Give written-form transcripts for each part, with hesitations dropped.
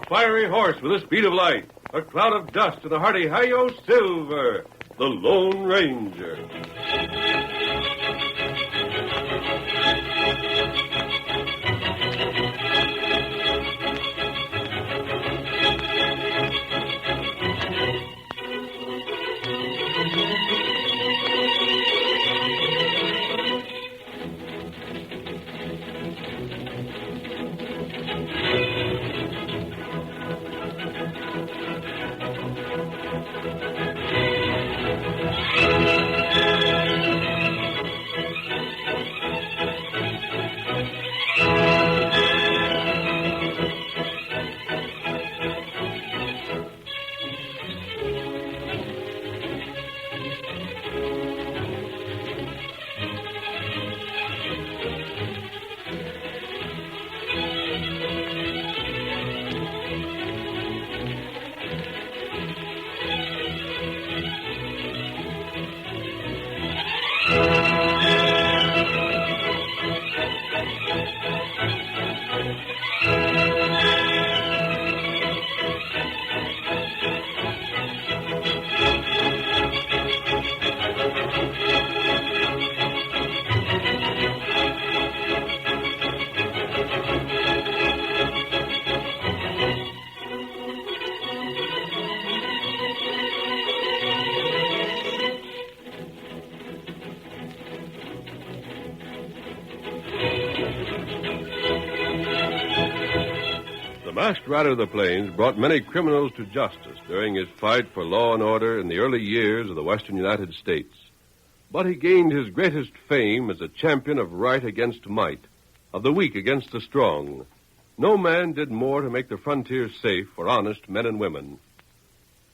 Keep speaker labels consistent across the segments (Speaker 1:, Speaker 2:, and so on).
Speaker 1: fiery horse with the speed of light, a cloud of dust, and a hearty hi-yo Silver, the Lone Ranger. The masked rider of the plains brought many criminals to justice during his fight for law and order in the early years of the western United States. But he gained his greatest fame as a champion of right against might, of the weak against the strong. No man did more to make the frontier safe for honest men and women.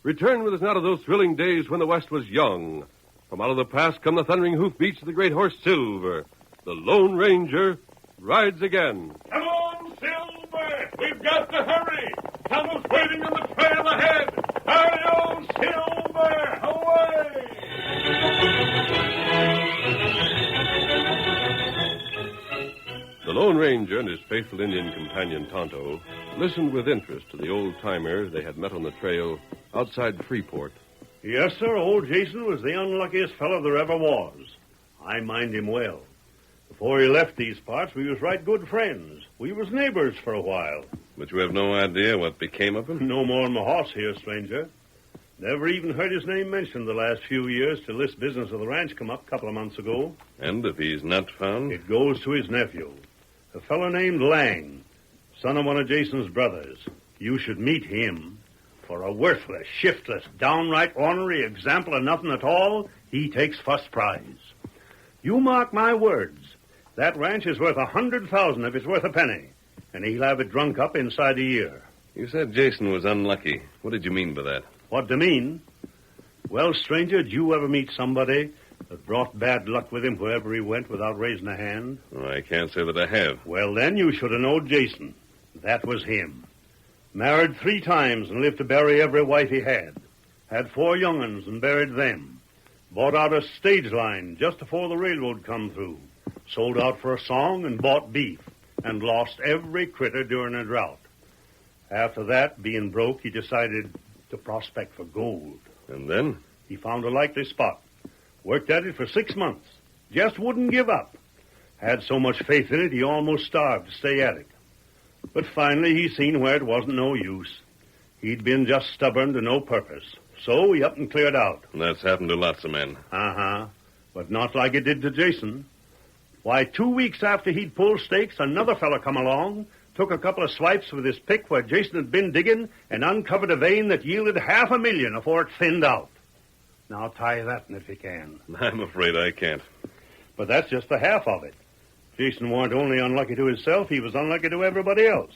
Speaker 1: Return with us now to those thrilling days when the West was young. From out of the past come the thundering hoofbeats of the great horse Silver. The Lone Ranger rides again.
Speaker 2: Come on, Silver! We've got to hurry! Someone's waiting on the trail ahead! Hurry on, Silver! Away!
Speaker 1: The Lone Ranger and his faithful Indian companion Tonto listened with interest to the old-timers they had met on the trail outside Freeport.
Speaker 3: Yes, sir, old Jason was the unluckiest fellow there ever was. I mind him well. Before he left these parts, we was right good friends. We was neighbors for a while.
Speaker 1: But you have no idea what became of him?
Speaker 3: No more than my horse here, stranger. Never even heard his name mentioned the last few years till this business of the ranch come up a couple of months ago.
Speaker 1: And if he's not found?
Speaker 3: It goes to his nephew, a fellow named Lang, son of one of Jason's brothers. You should meet him. For a worthless, shiftless, downright ornery example of nothing at all, he takes first prize. You mark my words. That ranch is worth $100,000 if it's worth a penny, and he'll have it drunk up inside a year.
Speaker 1: You said Jason was unlucky. What did you mean by that?
Speaker 3: What do you mean? Well, stranger, did you ever meet somebody that brought bad luck with him wherever he went without raising a hand?
Speaker 1: Oh, I can't say that I have.
Speaker 3: Well, then you should have known Jason. That was him. Married 3 times and lived to bury every wife he had. Had 4 young'uns and buried them. Bought out a stage line just before the railroad come through. Sold out for a song and bought beef. And lost every critter during a drought. After that, being broke, he decided to prospect for gold.
Speaker 1: And then?
Speaker 3: He found a likely spot. Worked at it for 6 months. Just wouldn't give up. Had so much faith in it, he almost starved to stay at it. But finally, he seen where it wasn't no use. He'd been just stubborn to no purpose. So he up and cleared out.
Speaker 1: And that's happened to lots of men.
Speaker 3: Uh-huh. But not like it did to Jason. Why, 2 weeks after he'd pulled stakes, another fella come along, took a couple of swipes with his pick where Jason had been digging, and uncovered a vein that yielded $500,000 before it thinned out. Now tie that in if you can.
Speaker 1: I'm afraid I can't.
Speaker 3: But that's just the half of it. Jason weren't only unlucky to himself, he was unlucky to everybody else.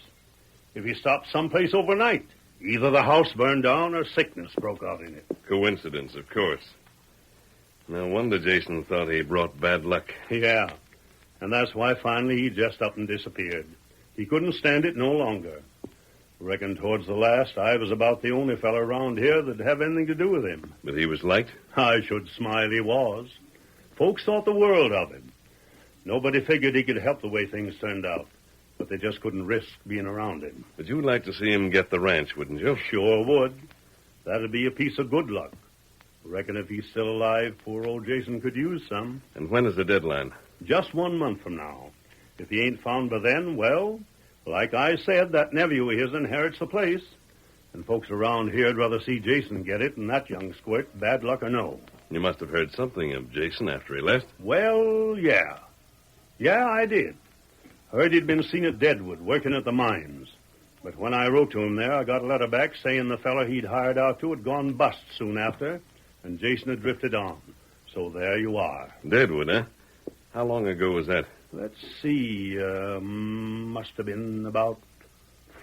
Speaker 3: If he stopped someplace overnight, either the house burned down or sickness broke out in it.
Speaker 1: Coincidence, of course. No wonder Jason thought he brought bad luck.
Speaker 3: Yeah, and that's why finally he just up and disappeared. He couldn't stand it no longer. Reckon towards the last, I was about the only fella around here that'd have anything to do with him.
Speaker 1: But he was liked?
Speaker 3: I should smile he was. Folks thought the world of him. Nobody figured he could help the way things turned out. but they just couldn't risk being around him.
Speaker 4: But you'd like to see him get the ranch, wouldn't you?
Speaker 3: Sure would. That'd be a piece of good luck. Reckon if he's still alive, poor old Jason could use some.
Speaker 4: And when is the deadline?
Speaker 3: Just 1 month from now. If he ain't found by then, well, like I said, that nephew of his inherits the place. And folks around here'd rather see Jason get it than that young squirt, bad luck or no.
Speaker 4: You must have heard something of Jason after he left.
Speaker 3: Well, yeah. Yeah, I did. Heard he'd been seen at Deadwood, working at the mines. But when I wrote to him there, I got a letter back saying the fella he'd hired out to had gone bust soon after, and Jason had drifted on. So there you are.
Speaker 4: Deadwood, huh? How long ago was that?
Speaker 3: Let's see, must have been about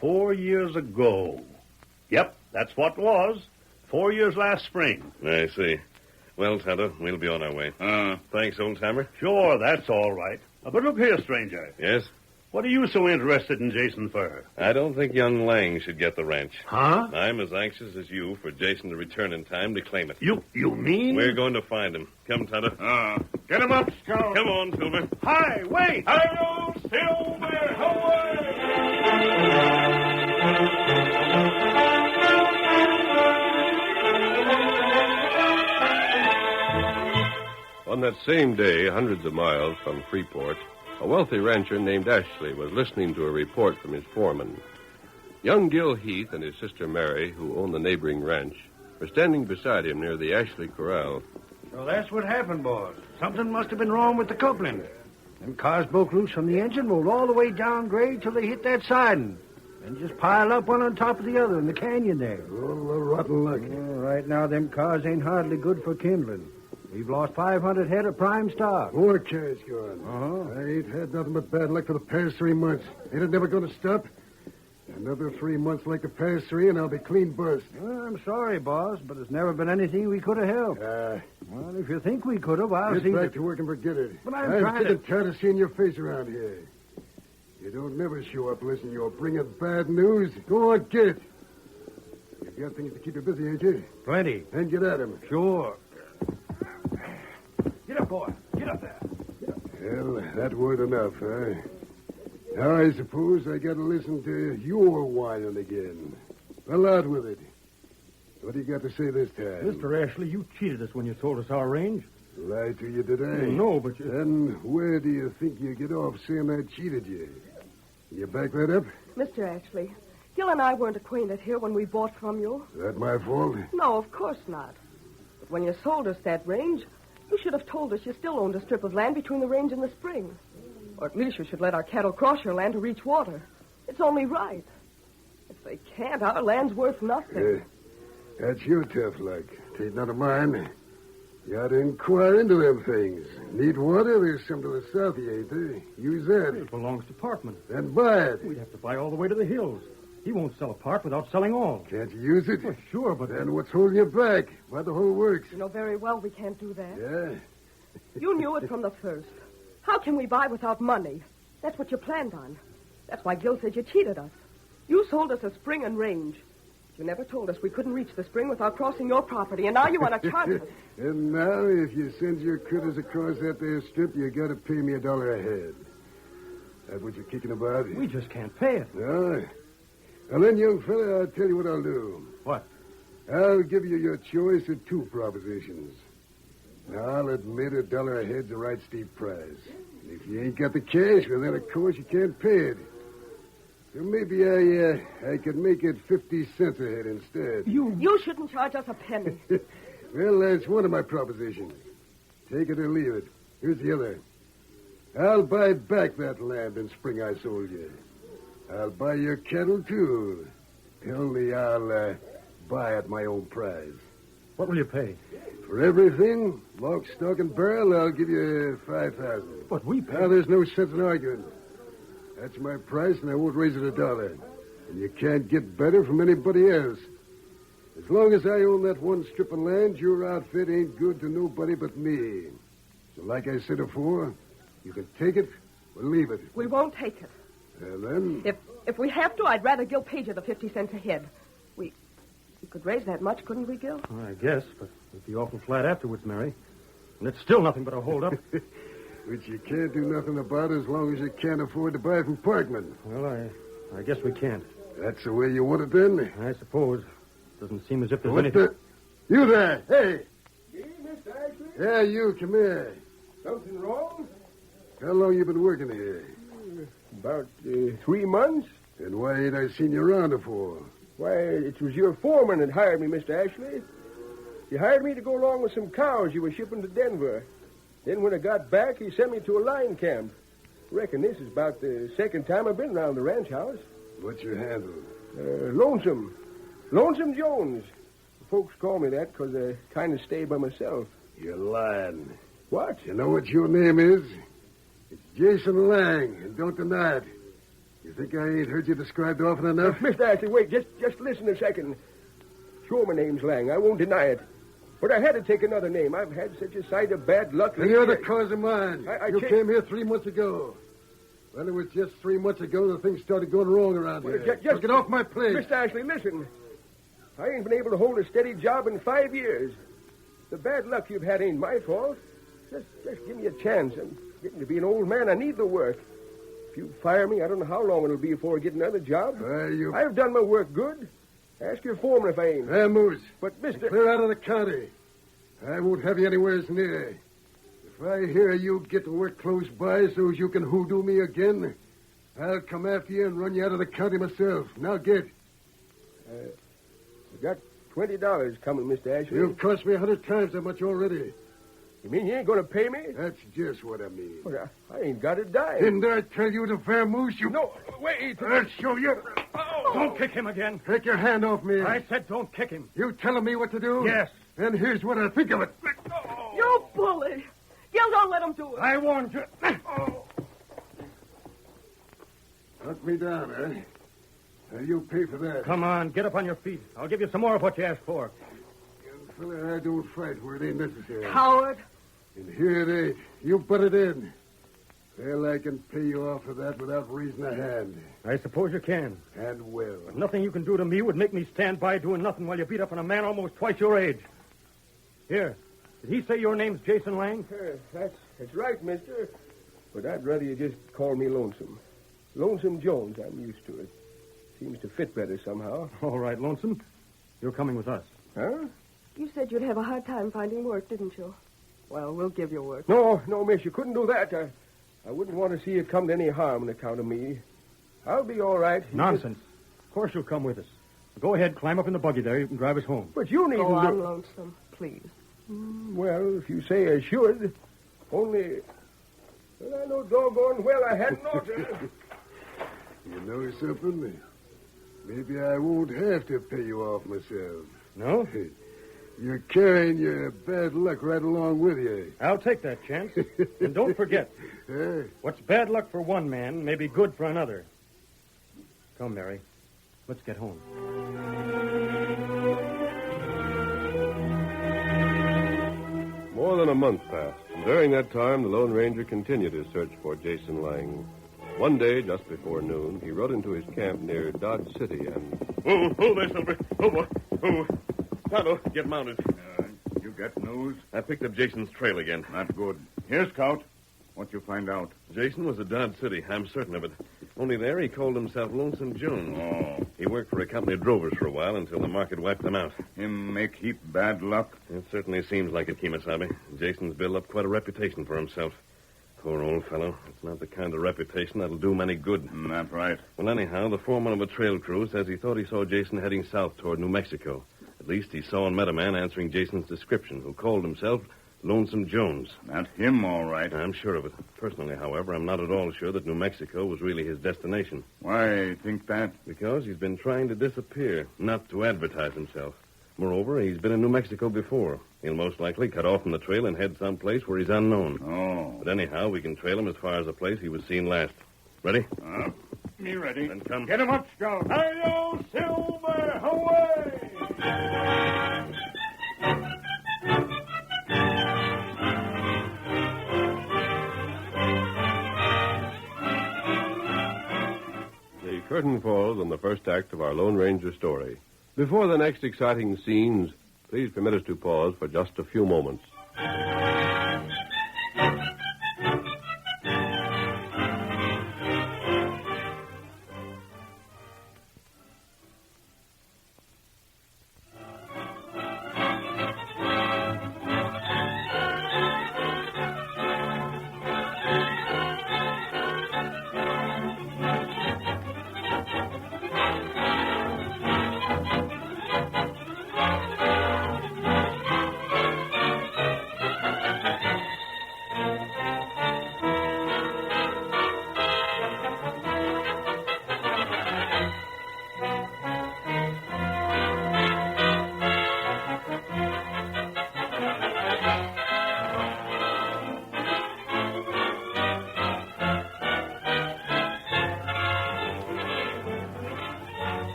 Speaker 3: 4 years ago. Yep, that's what it was. 4 years last spring.
Speaker 4: I see. Well, Tonto, we'll be on our way. Thanks, old-timer.
Speaker 3: Sure, that's all right. But look here, stranger.
Speaker 4: Yes?
Speaker 3: What are you so interested in Jason for?
Speaker 4: I don't think young Lang should get the ranch.
Speaker 3: Huh?
Speaker 4: I'm as anxious as you for Jason to return in time to claim it.
Speaker 3: You mean?
Speaker 4: We're going to find him. Come, Tonto.
Speaker 2: Get him up, Scout.
Speaker 4: Come on, Silver.
Speaker 3: Hi, wait!
Speaker 2: Hi-yo, Silver! Away!
Speaker 1: On that same day, hundreds of miles from Freeport, a wealthy rancher named Ashley was listening to a report from his foreman. Young Gil Heath and his sister Mary, who owned the neighboring ranch, were standing beside him near the Ashley corral.
Speaker 5: So that's what happened, boss. Something must have been wrong with the coupling. Them cars broke loose from the engine, rolled all the way down grade till they hit that siding, and just piled up one on top of the other in the canyon there.
Speaker 6: Oh, rotten luck.
Speaker 5: Oh, right now, them cars ain't hardly good for kindling. We've lost 500 head of prime stock.
Speaker 6: More cash gone.
Speaker 5: Uh-huh.
Speaker 6: I ain't had nothing but bad luck for the past 3 months. Ain't it never going to stop? Another 3 months like the past 3, and I'll be clean burst.
Speaker 5: Well, I'm sorry, boss, but there's never been anything we could have helped. Well, if you think we could have, I'll
Speaker 6: Get
Speaker 5: see
Speaker 6: back
Speaker 5: that...
Speaker 6: to work and forget it.
Speaker 5: But I'm trying
Speaker 6: sick
Speaker 5: to...
Speaker 6: and tired of seeing your face around here. You don't never show up unless you're bringing bad news. Go on, get it. You've got things to keep you busy, ain't you?
Speaker 5: Plenty.
Speaker 6: Then get at 'em.
Speaker 5: Sure. Get up, boy. Get up there.
Speaker 6: Well, that weren't enough, huh? Now I suppose I got to listen to your whining again. Well, out with it. What do you got to say this time?
Speaker 5: Mr. Ashley, you cheated us when you told us our range.
Speaker 6: Lied to you today?
Speaker 5: No, but you...
Speaker 6: Then where do you think you get off saying I cheated you? You back that up?
Speaker 7: Mr. Ashley, Gil and I weren't acquainted here when we bought from you.
Speaker 6: Is that my fault?
Speaker 7: No, of course not. But when you sold us that range, you should have told us you still owned a strip of land between the range and the spring. Or at least you should let our cattle cross your land to reach water. It's only right. If they can't, our land's worth nothing.
Speaker 6: That's your tough luck. Tain't none of mine. You ought to inquire into them things. Need water? There's some to the south of you, ain't there? Use that.
Speaker 5: It belongs to Parkman.
Speaker 6: Then buy it.
Speaker 5: We'd have to buy all the way to the hills. He won't sell a part without selling all.
Speaker 6: Can't you use it?
Speaker 5: Well, sure, but...
Speaker 6: Then what's holding you back? Why the whole works?
Speaker 7: You know very well we can't do that.
Speaker 6: Yeah?
Speaker 7: You knew it from the first. How can we buy without money? That's what you planned on. That's why Gil said you cheated us. You sold us a spring and range. You never told us we couldn't reach the spring without crossing your property, and now you want to charge us.
Speaker 6: And now, if you send your critters across that there strip, you got to pay me $1 a head. That what you're kicking about?
Speaker 5: We just can't pay it.
Speaker 6: No? Well, then, young fella, I'll tell you what I'll do.
Speaker 5: What?
Speaker 6: I'll give you your choice of 2 propositions. Now, I'll admit $1 a head's a right steep price. And if you ain't got the cash, well, then, of course, you can't pay it. So maybe I could make it 50 cents a head instead.
Speaker 7: You shouldn't charge us a penny.
Speaker 6: Well, that's one of my propositions. Take it or leave it. Here's the other. I'll buy back that land in spring I sold you. I'll buy your cattle, too. Only I'll buy at my own price.
Speaker 5: What will you pay?
Speaker 6: For everything, lock, stock, and barrel, I'll give you $5,000.
Speaker 5: But we pay...
Speaker 6: Now, there's no sense in arguing. That's my price, and I won't raise it $1. And you can't get better from anybody else. As long as I own that one strip of land, your outfit ain't good to nobody but me. So like I said before, you can take it or leave it.
Speaker 7: We won't take it.
Speaker 6: Well, then...
Speaker 7: If we have to, I'd rather Gil paid you the 50 cents a head. We could raise that much, couldn't we, Gil?
Speaker 5: I guess, but it'd be awful flat afterwards, Mary. And it's still nothing but a hold-up.
Speaker 6: Which you can't do nothing about as long as you can't afford to buy from Parkman.
Speaker 5: Well, I guess we can't.
Speaker 6: That's the way you want it then?
Speaker 5: I suppose. Doesn't seem as if there's
Speaker 6: What
Speaker 5: anything...
Speaker 6: You there. Hey.
Speaker 2: Me, Mr. Ashley?
Speaker 6: Yeah, you. Come here.
Speaker 2: Something wrong?
Speaker 6: How long you been working here?
Speaker 2: About 3 months.
Speaker 6: And why ain't I seen you around before?
Speaker 2: Why, it was your foreman that hired me, Mr. Ashley. He hired me to go along with some cows you were shipping to Denver. Then when I got back, he sent me to a line camp. Reckon this is about the second time I've been around the ranch house.
Speaker 6: What's your handle?
Speaker 2: Lonesome. Lonesome Jones. Folks call me that because I kind of stay by myself.
Speaker 6: You're lying.
Speaker 2: What?
Speaker 6: You know what your name is? It's Jason Lang, and don't deny it. You think I ain't heard you described often enough?
Speaker 2: Mr. Ashley, wait. Just listen a second. Sure, my name's Lang. I won't deny it. But I had to take another name. I've had such a sight of bad luck.
Speaker 6: And you're the cause of mine.
Speaker 2: You
Speaker 6: came here 3 months ago. Well, it was just 3 months ago that things started going wrong around here.
Speaker 2: Just
Speaker 6: get off my plate.
Speaker 2: Mr. Ashley, listen. I ain't been able to hold a steady job in 5 years. The bad luck you've had ain't my fault. Just give me a chance. I'm getting to be an old man. I need the work. If you fire me, I don't know how long it'll be before I get another job. I've done my work good. Ask your foreman if I ain't.
Speaker 6: Moose.
Speaker 2: But, Mr.
Speaker 6: Clear out of the county. I won't have you anywhere near. If I hear you get to work close by so as you can hoodoo me again, I'll come after you and run you out of the county myself. Now get.
Speaker 2: I got $20 coming, Mr. Ashley.
Speaker 6: You've cost me 100 times that much already.
Speaker 2: You mean you ain't going to pay me?
Speaker 6: That's just what I mean.
Speaker 2: Well, I ain't got a dime.
Speaker 6: Didn't I tell you to fair moose? You...
Speaker 2: No, wait.
Speaker 6: I'll show you.
Speaker 5: Don't kick him again.
Speaker 6: Take your hand off me.
Speaker 5: I said don't kick him.
Speaker 6: You telling me what to do?
Speaker 5: Yes.
Speaker 6: And here's what I think of it.
Speaker 7: You bully. Gil, don't let him do it.
Speaker 5: I warned you.
Speaker 6: Knock me down, eh? Now, you pay for that.
Speaker 5: Come on, get up on your feet. I'll give you some more of what you asked for.
Speaker 6: Young fella, I don't fight where it ain't necessary.
Speaker 7: Coward.
Speaker 6: And here it ain't. You put it in. Well, I can pay you off for that without raising a hand.
Speaker 5: I suppose you can.
Speaker 6: And well.
Speaker 5: But nothing you can do to me would make me stand by doing nothing while you beat up on a man almost twice your age. Here. Did he say your name's Jason Lang?
Speaker 2: That's right, mister. But I'd rather you just call me Lonesome. Lonesome Jones. I'm used to it. Seems to fit better somehow.
Speaker 5: All right, Lonesome. You're coming with us.
Speaker 2: Huh?
Speaker 7: You said you'd have a hard time finding work, didn't you? Well, we'll give you work.
Speaker 2: No, miss, you couldn't do that. I wouldn't want to see you come to any harm on account of me. I'll be all right.
Speaker 5: Nonsense. Of course you'll come with us. Go ahead, climb up in the buggy there. You can drive us home.
Speaker 2: But you needn't
Speaker 7: Go on, Lonesome, please.
Speaker 2: Well, if you say I should. Only... Well, I know doggone well I hadn't ought to.
Speaker 6: You know something? Maybe I won't have to pay you off myself.
Speaker 5: No?
Speaker 6: You're carrying your bad luck right along with you.
Speaker 5: I'll take that chance. And don't forget, what's bad luck for one man may be good for another. Come, Mary. Let's get home.
Speaker 1: More than a month passed, and during that time, the Lone Ranger continued his search for Jason Lang. One day, just before noon, he rode into his camp near Dodge City and...
Speaker 4: Oh, there, Silver. Oh, boy. Oh. Tonto, get mounted.
Speaker 8: You got news?
Speaker 4: I picked up Jason's trail again.
Speaker 8: Not good. Here, Scout. What you find out?
Speaker 4: Jason was at Dodge City. I'm certain of it. Only there he called himself Lonesome Jones.
Speaker 8: Oh.
Speaker 4: He worked for a company of drovers for a while until the market wiped them out.
Speaker 8: Him make heap bad luck?
Speaker 4: It certainly seems like it, Kemosabe. Jason's built up quite a reputation for himself. Poor old fellow. It's not the kind of reputation that'll do him any good.
Speaker 8: That's right.
Speaker 4: Well, anyhow, the foreman of a trail crew says he thought he saw Jason heading south toward New Mexico. At least he saw and met a man answering Jason's description who called himself Lonesome Jones.
Speaker 8: That's him, all right.
Speaker 4: I'm sure of it. Personally, however, I'm not at all sure that New Mexico was really his destination.
Speaker 8: Why think that?
Speaker 4: Because he's been trying to disappear, not to advertise himself. Moreover, he's been in New Mexico before. He'll most likely cut off from the trail and head someplace where he's unknown.
Speaker 8: Oh.
Speaker 4: But anyhow, we can trail him as far as the place he was seen last. Ready?
Speaker 8: Me ready.
Speaker 4: Then come.
Speaker 8: Get him up, Scout.
Speaker 2: Hi-yo, Silver! Away!
Speaker 1: The curtain falls on the first act of our Lone Ranger story. Before the next exciting scenes, please permit us to pause for just a few moments.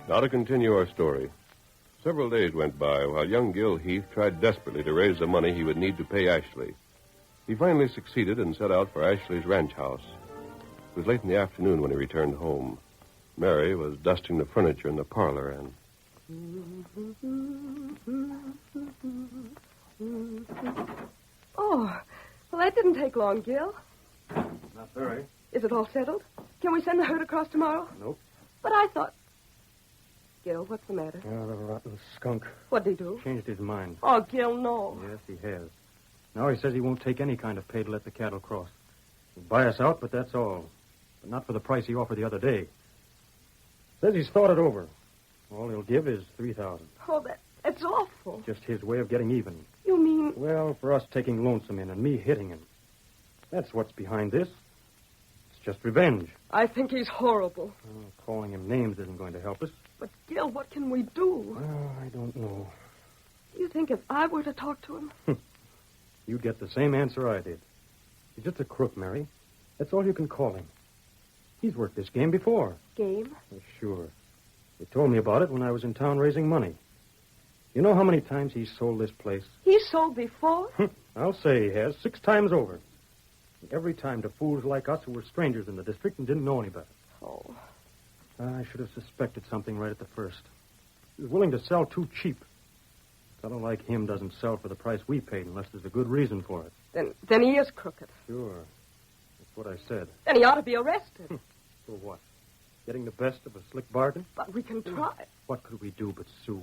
Speaker 1: Now to continue our story. Several days went by while young Gil Heath tried desperately to raise the money he would need to pay Ashley. He finally succeeded and set out for Ashley's ranch house. It was late in the afternoon when he returned home. Mary was dusting the furniture in the parlor and...
Speaker 7: Oh, well, that didn't take long, Gil.
Speaker 5: Not very.
Speaker 7: Is it all settled? Can we send the herd across tomorrow?
Speaker 5: Nope.
Speaker 7: But I thought... Gil, what's the matter?
Speaker 5: Oh, the rotten skunk.
Speaker 7: What'd he do?
Speaker 5: Changed his mind.
Speaker 7: Oh, Gil, no.
Speaker 5: Yes, he has. Now he says he won't take any kind of pay to let the cattle cross. He'll buy us out, but that's all. But not for the price he offered the other day. Says he's thought it over. All he'll give is $3,000.
Speaker 7: Oh, that's awful.
Speaker 5: Just his way of getting even.
Speaker 7: You mean...
Speaker 5: Well, for us taking Lonesome in and me hitting him. That's what's behind this. It's just revenge.
Speaker 7: I think he's horrible.
Speaker 5: Calling him names isn't going to help us.
Speaker 7: But, Gil, what can we do?
Speaker 5: Well, I don't know.
Speaker 7: You think if I were to talk to him?
Speaker 5: You'd get the same answer I did. He's just a crook, Mary. That's all you can call him. He's worked this game before.
Speaker 7: Game?
Speaker 5: Sure. They told me about it when I was in town raising money. You know how many times he's sold this place?
Speaker 7: He's sold before?
Speaker 5: I'll say he has, 6 times over. And every time to fools like us who were strangers in the district and didn't know any better.
Speaker 7: Oh.
Speaker 5: I should have suspected something right at the first. He was willing to sell too cheap. A fellow like him doesn't sell for the price we paid unless there's a good reason for it.
Speaker 7: Then he is crooked.
Speaker 5: Sure. That's what I said.
Speaker 7: Then he ought to be arrested.
Speaker 5: For what? Getting the best of a slick bargain?
Speaker 7: But we can try.
Speaker 5: What could we do but sue?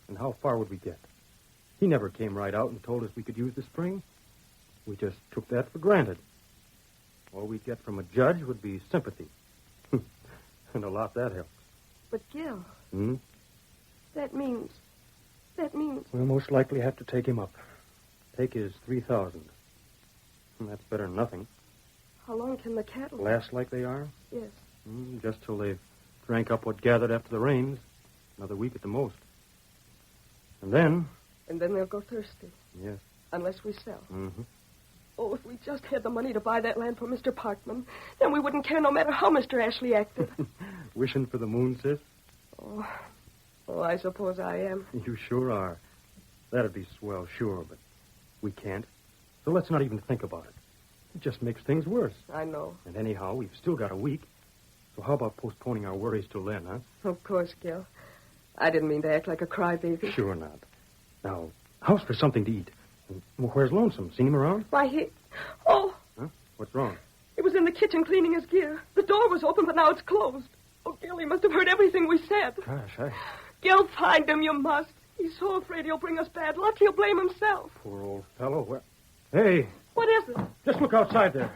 Speaker 5: And how far would we get? He never came right out and told us we could use the spring. We just took that for granted. All we'd get from a judge would be sympathy. And a lot that helps.
Speaker 7: But, Gil...
Speaker 5: Hmm?
Speaker 7: That means...
Speaker 5: We'll most likely have to take him up. Take his $3,000. And that's better than nothing.
Speaker 7: How long can the cattle...
Speaker 5: Last like they are?
Speaker 7: Yes.
Speaker 5: Just till they've drank up what gathered after the rains. Another week at the most. And then...
Speaker 7: And then they'll go thirsty.
Speaker 5: Yes.
Speaker 7: Unless we sell.
Speaker 5: Mm-hmm.
Speaker 7: Oh, if we just had the money to buy that land for Mr. Parkman, then we wouldn't care no matter how Mr. Ashley acted.
Speaker 5: Wishing for the moon, sis?
Speaker 7: Oh, I suppose I am.
Speaker 5: You sure are. That'd be swell, sure, but we can't. So let's not even think about it. It just makes things worse.
Speaker 7: I know.
Speaker 5: And anyhow, we've still got a week. So how about postponing our worries till then, huh?
Speaker 7: Of course, Gil. I didn't mean to act like a crybaby.
Speaker 5: Sure not. Now, how's for something to eat? Well, where's Lonesome? Seen him around?
Speaker 7: Why, he... Oh!
Speaker 5: Huh? What's wrong?
Speaker 7: He was in the kitchen cleaning his gear. The door was open, but now it's closed. Oh, Gil, he must have heard everything we said.
Speaker 5: Gosh,
Speaker 7: Gil, find him, you must. He's so afraid he'll bring us bad luck, he'll blame himself.
Speaker 5: Poor old fellow. Where... Hey,
Speaker 7: What is it?
Speaker 5: just look outside there.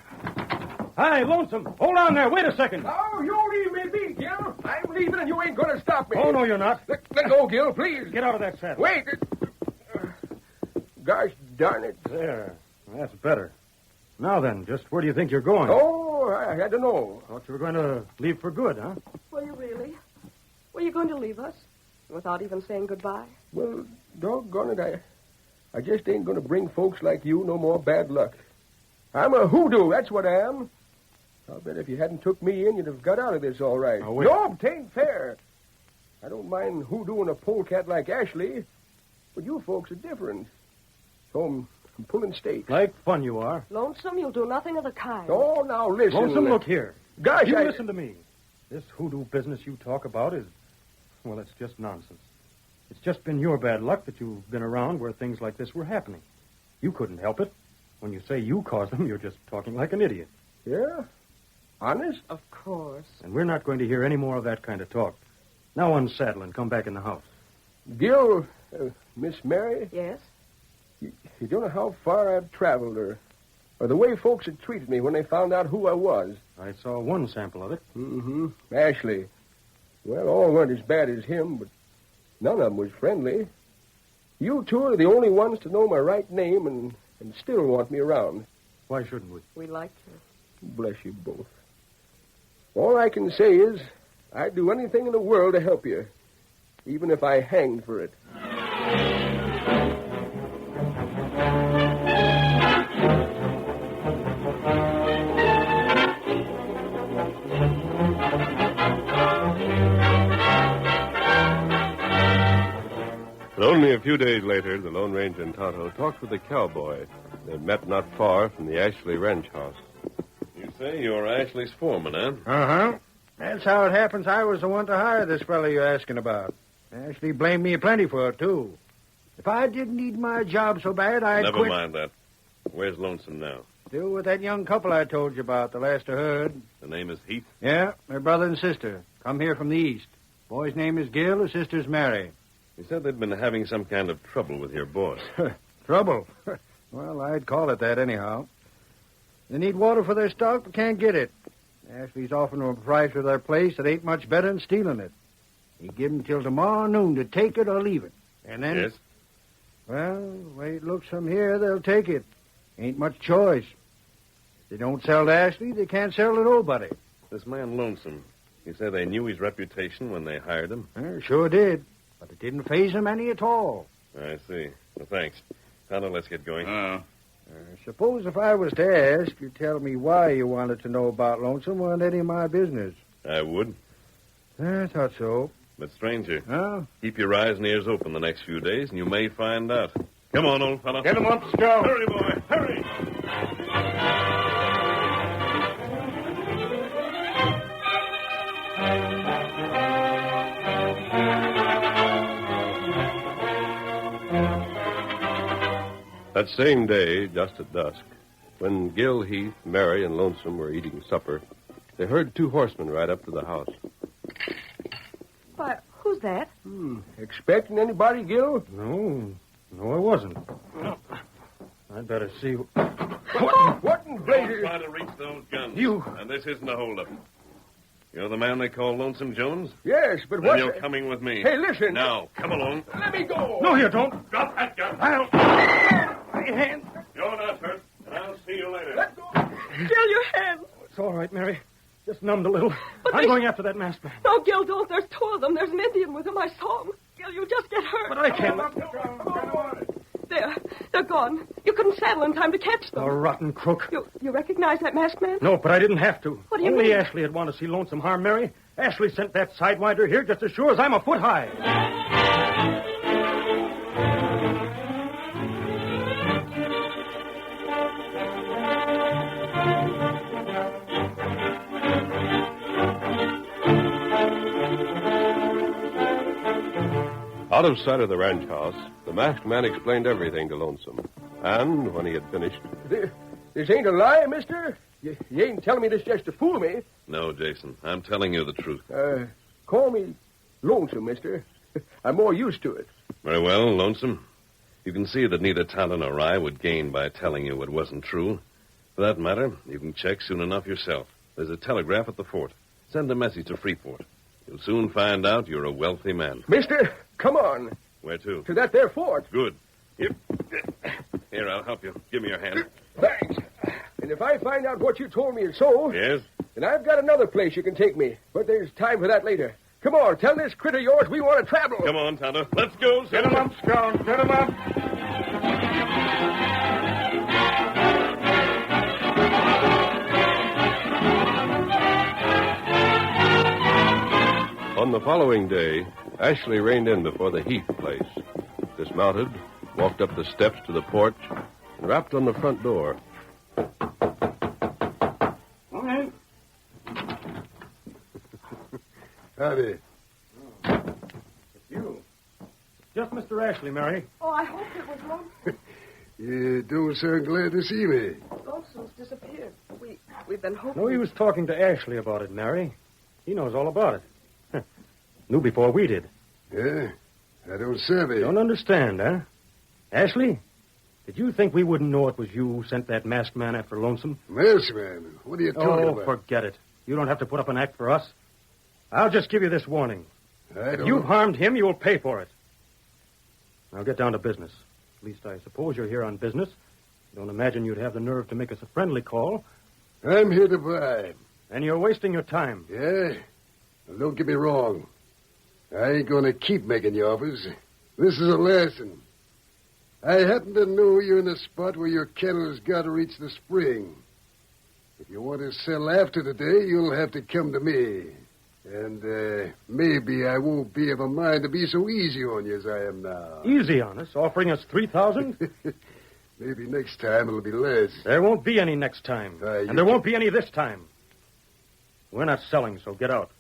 Speaker 5: Hi, Lonesome. Hold on there. Wait a second.
Speaker 2: Oh, you leave me be, Gil. I'm leaving and you ain't going to stop me.
Speaker 5: Oh, no, you're not.
Speaker 2: Let go, Gil, please.
Speaker 5: Get out of that saddle.
Speaker 2: Wait. Gosh darn it.
Speaker 5: There. That's better. Now then, just where do you think you're going?
Speaker 2: Oh, I had to know.
Speaker 5: Thought you were going to leave for good, huh?
Speaker 7: Were you really? Were you going to leave us? Without even saying goodbye?
Speaker 2: Well, doggone it, I just ain't going to bring folks like you no more bad luck. I'm a hoodoo, that's what I am. I'll bet if you hadn't took me in, you'd have got out of this all right.
Speaker 5: Oh, wait.
Speaker 2: No, 'tain't fair. I don't mind hoodooing a polecat like Ashley, but you folks are different. So I'm pulling stakes.
Speaker 5: Like fun you are.
Speaker 7: Lonesome, you'll do nothing of the kind.
Speaker 2: Oh, now listen.
Speaker 5: Lonesome, look here.
Speaker 2: Gosh,
Speaker 5: You listen to me. This hoodoo business you talk about is, well, it's just nonsense. It's just been your bad luck that you've been around where things like this were happening. You couldn't help it. When you say you caused them, you're just talking like an idiot.
Speaker 2: Yeah? Honest?
Speaker 7: Of course.
Speaker 5: And we're not going to hear any more of that kind of talk. Now unsaddle and come back in the house.
Speaker 2: Gil, Miss Mary,
Speaker 7: Yes?
Speaker 2: you don't know how far I've traveled or the way folks had treated me when they found out who I was.
Speaker 5: I saw one sample of it.
Speaker 2: Mm-hmm. Ashley. Well, all weren't as bad as him, but none of them was friendly. You two are the only ones to know my right name and still want me around.
Speaker 5: Why shouldn't we?
Speaker 7: We like you.
Speaker 2: Bless you both. All I can say is I'd do anything in the world to help you, even if I hanged for it.
Speaker 1: few days later, the Lone Ranger and Tonto talked with the cowboy. They met not far from the Ashley ranch house.
Speaker 4: You say you're Ashley's foreman, huh?
Speaker 5: Uh-huh. That's how it happens. I was the one to hire this fellow you're asking about. Ashley blamed me plenty for it, too. If I didn't need my job so bad, I'd
Speaker 4: Never
Speaker 5: quit.
Speaker 4: mind that. Where's Lonesome now?
Speaker 5: Still with that young couple I told you about, the last I heard.
Speaker 4: The name is Heath?
Speaker 5: Yeah, they're brother and sister. Come here from the east. Boy's name is Gil, the sister's Mary.
Speaker 4: You said they'd been having some kind of trouble with your boss.
Speaker 5: Trouble? Well, I'd call it that anyhow. They need water for their stock, but can't get it. Ashley's offering them a price for their place that ain't much better than stealing it. He give them till tomorrow noon to take it or leave it. And then...
Speaker 4: Yes?
Speaker 5: Well, the way it looks from here, they'll take it. Ain't much choice. If they don't sell to Ashley, they can't sell to nobody.
Speaker 4: This man Lonesome, you say they knew his reputation when they hired him?
Speaker 5: Sure did. But it didn't faze them any at all.
Speaker 4: I see. Well, thanks. Tonto, let's get going.
Speaker 5: Suppose if I was to ask, you'd tell me why you wanted to know about Lonesome wasn't any of my business.
Speaker 4: I would.
Speaker 5: I thought so.
Speaker 4: But, stranger,
Speaker 5: Huh?
Speaker 4: keep your eyes and ears open the next few days, and you may find out. Come on, old fellow.
Speaker 8: Get him up, Scout.
Speaker 4: Hurry, boy. Hurry.
Speaker 1: That same day, just at dusk, when Gil, Heath, Mary, and Lonesome were eating supper, they heard two horsemen ride up to the house.
Speaker 7: Why, who's that?
Speaker 2: Expecting anybody, Gil?
Speaker 5: No, I wasn't. I'd better see.
Speaker 2: What in
Speaker 4: Don't
Speaker 2: blazes?
Speaker 4: try to reach those guns.
Speaker 5: You-
Speaker 4: And this isn't a holdup. You're the man they call Lonesome Jones?
Speaker 2: Yes, but
Speaker 4: Then
Speaker 2: what?
Speaker 4: you're coming with me.
Speaker 2: Hey, listen.
Speaker 4: Now, come along.
Speaker 2: Let me go.
Speaker 5: No, you don't.
Speaker 4: Drop that gun.
Speaker 5: My hand.
Speaker 4: You're not hurt, and I'll see you later.
Speaker 2: Let go.
Speaker 7: Gil, your hand.
Speaker 5: It's all right, Mary. Just numbed a little.
Speaker 7: But
Speaker 5: I'm
Speaker 7: they-
Speaker 5: going after that masked man.
Speaker 7: No, Gil, don't. There's two of them. There's an Indian with him. I saw him. Gil, you just get hurt.
Speaker 5: But I can't.
Speaker 7: They're gone. You couldn't saddle in time to catch them.
Speaker 5: A rotten crook.
Speaker 7: You recognize that masked man?
Speaker 5: No, but I didn't have to.
Speaker 7: What do you
Speaker 5: Only
Speaker 7: mean?
Speaker 5: Ashley would want to see Lonesome harm Mary. Ashley sent that sidewinder here just as sure as I'm a foot high.
Speaker 1: Out of sight of the ranch house, the masked man explained everything to Lonesome. And when he had finished,
Speaker 2: This ain't a lie, mister? You ain't telling me this just to fool me.
Speaker 4: No, Jason, I'm telling you the truth.
Speaker 2: Call me Lonesome, mister. I'm more used to it.
Speaker 4: Very well, Lonesome. You can see that neither Tonto nor I would gain by telling you what wasn't true. For that matter, you can check soon enough yourself. There's a telegraph at the fort. Send a message to Freeport. You'll soon find out you're a wealthy man.
Speaker 2: Mister, come on.
Speaker 4: Where to?
Speaker 2: To that there fort.
Speaker 4: Good. Here, I'll help you. Give me your hand.
Speaker 2: Thanks. And if I find out what you told me is so,
Speaker 4: Yes?
Speaker 2: then I've got another place you can take me. But there's time for that later. Come on, tell this critter of yours we want to travel.
Speaker 4: Come on, Tonto. Let's go.
Speaker 8: Get him up, Scout. Get him up.
Speaker 1: on the following day, Ashley reined in before the Heath place, dismounted, walked up the steps to the porch, and rapped on the front door.
Speaker 5: Come in.
Speaker 6: Howdy.
Speaker 5: It's you. Just Mr. Ashley, Mary.
Speaker 7: Oh, I hope it was Lonesome.
Speaker 6: You don't sound glad to see me.
Speaker 7: Lonesome's disappeared. We've been hoping.
Speaker 5: No, he was talking to Ashley about it, Mary. He knows all about it. Knew before we did.
Speaker 6: Yeah? I don't savvy.
Speaker 5: Don't understand, huh? Ashley, did you think we wouldn't know it was you who sent that masked man after Lonesome?
Speaker 6: Masked man? What are you talking about?
Speaker 5: Forget it. You don't have to put up an act for us. I'll just give you this warning.
Speaker 6: I
Speaker 5: If
Speaker 6: don't...
Speaker 5: you've harmed him, you'll pay for it. Now get down to business. At least I suppose you're here on business. Don't imagine you'd have the nerve to make us a friendly call.
Speaker 6: I'm here to buy.
Speaker 5: And you're wasting your time.
Speaker 6: Yeah? Well, don't get me wrong. I ain't going to keep making you offers. This is a lesson. I happen to know you're in a spot where your cattle has got to reach the spring. If you want to sell after today, you'll have to come to me. And maybe I won't be of a mind to be so easy on you as I am now.
Speaker 5: Easy on us, offering us $3,000?
Speaker 6: Maybe next time it'll be less.
Speaker 5: There won't be any next time. And there won't be any this time. We're not selling, so get out.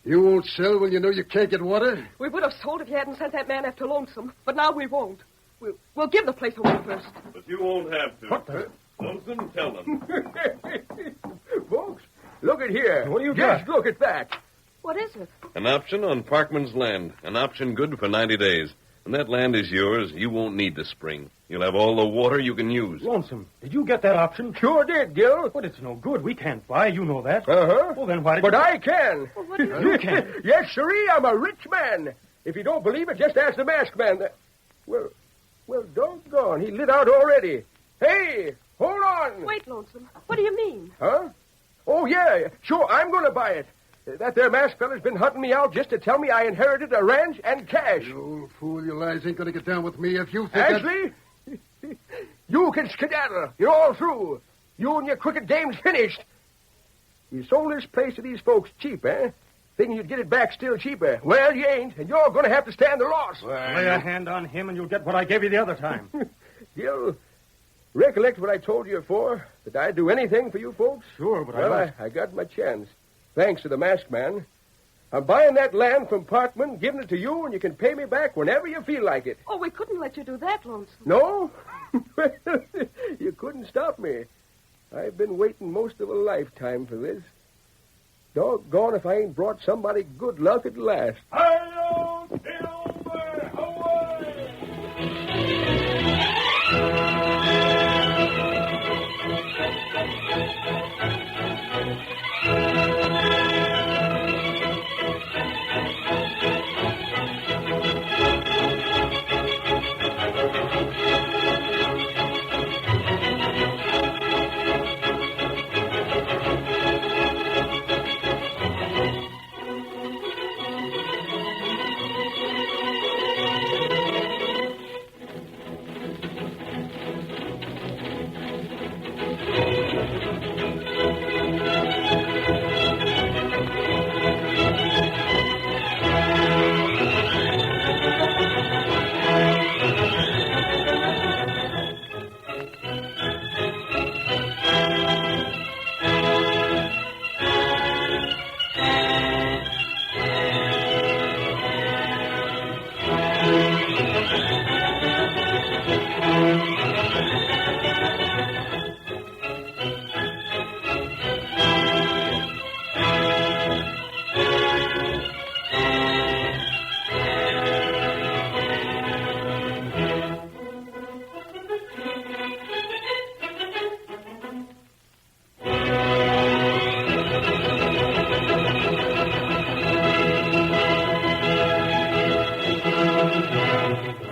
Speaker 6: You won't sell when you know you can't get water?
Speaker 7: We would have sold if you hadn't sent that man after Lonesome, but now we won't. We'll give the place away first.
Speaker 1: But you won't have to.
Speaker 5: What the?
Speaker 1: Lonesome, tell them.
Speaker 2: Folks, look at here.
Speaker 5: What do you
Speaker 2: Just
Speaker 5: got?
Speaker 2: look at that.
Speaker 7: What is it?
Speaker 4: An option on Parkman's land. An option good for 90 days. When that land is yours, you won't need the spring. You'll have all the water you can use.
Speaker 5: Lonesome, did you get that option?
Speaker 2: Sure did, Gil.
Speaker 5: But it's no good. We can't buy. You know that.
Speaker 2: Uh-huh.
Speaker 5: Well, then why did
Speaker 2: But
Speaker 5: you...
Speaker 2: I can.
Speaker 7: Well, what do
Speaker 5: You can.
Speaker 2: Yes, sirree, I'm a rich man. If you don't believe it, just ask the masked man. Well, doggone, he lit out already. Hey, hold on.
Speaker 7: Wait, Lonesome. What do you mean?
Speaker 2: Huh? Oh, yeah, sure, I'm going to buy it. That there masked fella's been hunting me out just to tell me I inherited a ranch and cash.
Speaker 6: You old fool, your lies ain't going to get down with me if you think that...
Speaker 2: Ashley, you can skedaddle. You're all through. You and your crooked game's finished. You sold this place to these folks cheap, eh? Thinking you'd get it back still cheaper. Well, you ain't, and you're going to have to stand the loss.
Speaker 5: Lay a hand on him and you'll get what I gave you the other time.
Speaker 2: Gil, recollect what I told you before, that I'd do anything for you folks?
Speaker 5: Sure, but
Speaker 2: Well, I got my chance. Thanks to the masked man. I'm buying that land from Parkman, giving it to you, and you can pay me back whenever you feel like it.
Speaker 7: Oh, we couldn't let you do that, Lonesome.
Speaker 2: No? You couldn't stop me. I've been waiting most of a lifetime for this. Doggone if I ain't brought somebody good luck at last.
Speaker 8: Hi-yo, Silver, away!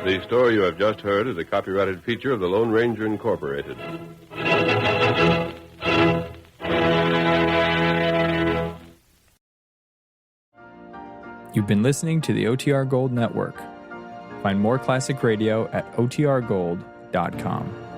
Speaker 1: The story you have just heard is a copyrighted feature of the Lone Ranger Incorporated.
Speaker 9: You've been listening to the OTR Gold Network. Find more classic radio at otrgold.com.